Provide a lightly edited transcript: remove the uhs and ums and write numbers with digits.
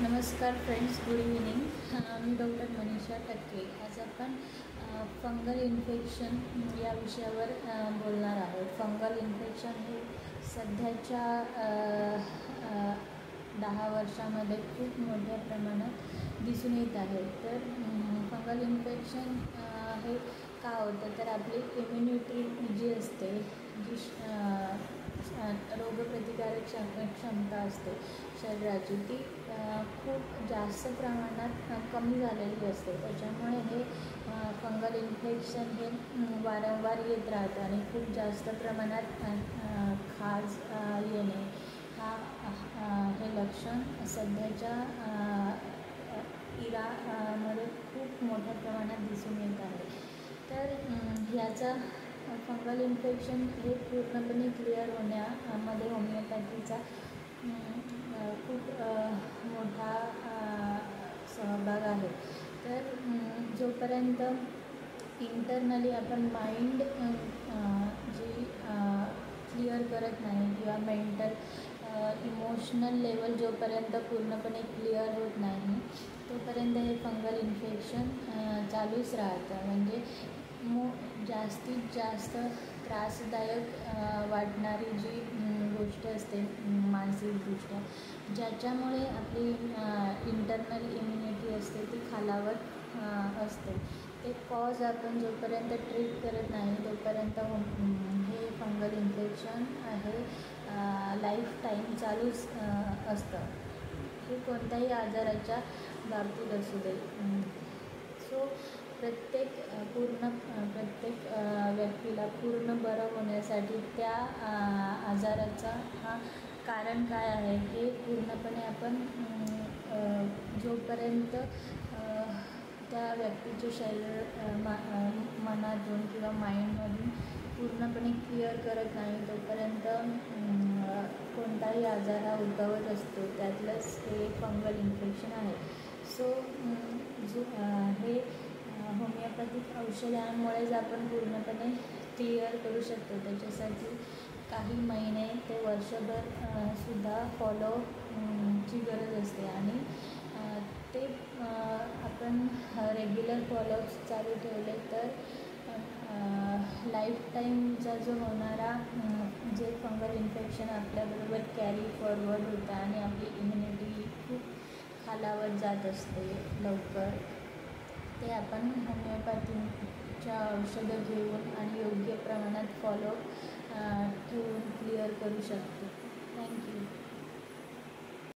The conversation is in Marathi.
नमस्कार फ्रेंड्स, गुड इव्हिनिंग. मी डॉक्टर मनीषा टक्के. आज आपण फंगल इन्फेक्शन या विषयावर बोलणार आहोत. फंगल इन्फेक्शन हे सध्याच्या 10 वर्षामध्ये खूप मोठ्या प्रमाणात दिसून येत आहे. तर फंगल इन्फेक्शन हे का होतं, तर आपली इम्युनिटी जी असते, जी रोगप्रतिकारक क्षमता असते शरीराची, ती खूप जास्त प्रमाणात कमी झालेली असते. त्याच्यामुळे हे फंगल इन्फेक्शन हे वारंवार येत राहतं आणि खूप जास्त प्रमाणात खाज येणे हे लक्षण सध्याच्या मध्ये खूप मोठ्या प्रमाणात दिसून येत आहे. तर याचा फंगल इन्फेक्शन हे पूर्णपणे क्लिअर होण्यामध्ये होमिओपॅथीचा खूप मोठा सहभाग आहे. तर जोपर्यंत इंटरनली आपण माइंड जी क्लिअर करत नाही किंवा मेंटल इमोशनल लेवल जोपर्यंत पूर्णपणे क्लिअर होत नाही, तोपर्यंत हे फंगल इन्फेक्शन चालूच राहतं. म्हणजे जास्तीत जास्त त्रासदायक वाटणारी जी गोष्ट असते मानसिकदृष्ट्या, ज्याच्यामुळे आपली इंटरनल इम्युनिटी असते ती खालावत असते, ते कॉज आपण जोपर्यंत ट्रीट करत नाही तोपर्यंत हे फंगल इन्फेक्शन हे लाईफ टाईम चालूच असतं. हे कोणत्याही आजाराच्या बाबतीत असू दे. सो प्रत्येक व्यक्तीला पूर्ण बरं होण्यासाठी त्या आजाराचा कारण काय आहे हे पूर्णपणे आपण जोपर्यंत त्या व्यक्तीचे शरीर मनातून किंवा माइंडमधून पूर्णपणे क्लिअर करत नाही तोपर्यंत कोणताही आजार हा उद्भवत असतो. त्यातलंच हे फंगल इन्फेक्शन आहे. सो हे होमिओपॅथिक औषधांमुळेच आपण पूर्णपणे क्लिअर करू शकतो. त्याच्यासाठी काही महिने ते वर्षभर सुद्धा फॉलो ची गरज असते आणि ते आपण रेग्युलर फॉलोअप्स चालू ठेवले तर लाईफ टाईमचा जो होणारा जे फंगल इन्फेक्शन आपल्याबरोबर कॅरी फॉरवर्ड होतं आणि आपली इम्युनिटी खूप खालावत जात असते लवकर, ते आपण होमिओपॅथीच्या औषधं घेऊन आणि योग्य प्रमाणात फॉलो ठेवून क्लिअर करू शकतो. थँक्यू.